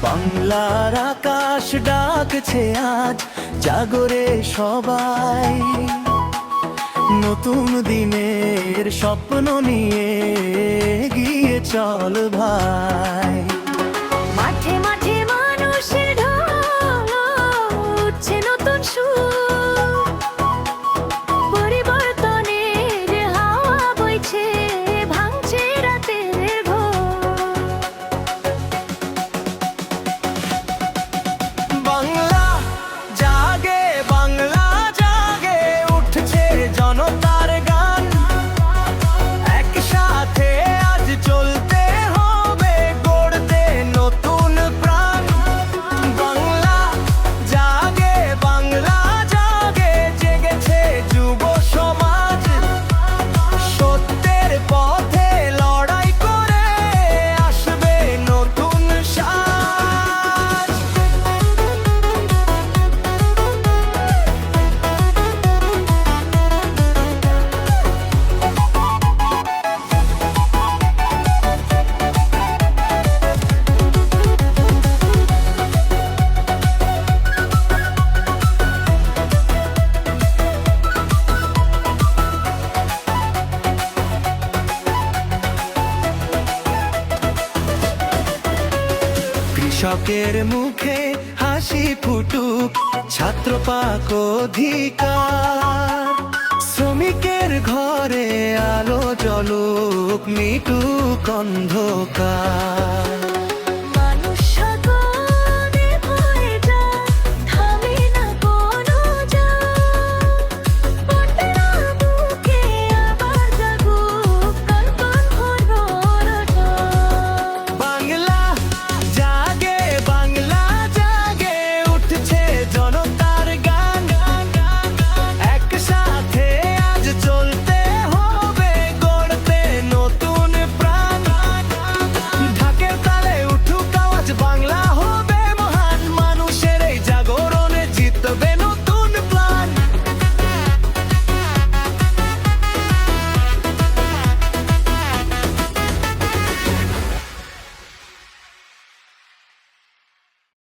বাংলার আকাশ ডাকছে আজ, জাগরে সবাই, নতুন দিনের স্বপ্ন নিয়ে এগিয়ে চল ভাই। মাঠে মাঠে মানুষের ঢল, উঠছে নতুন সুর, পরিবর্তনের হাওয়া বইছে, ভাঙছে রাতের ঘোর। বাংলা জাগে, বাংলা জাগে, উঠছে জনতার গান, একসাথে আজ চলতে হবে, গড়তে নতুন প্রাণ। বাংলা জাগে, বাংলা জাগে, জেগেছে যুব সমাজ, সত্যের পথে লড়াই করে আসবে নতুন সাজ। কৃষকের মুখে হাসি ফুটুক, ছাত্র পাক অধিকার, শ্রমিকের ঘরে আলো জ্বলুক, মিটুক অন্ধকার।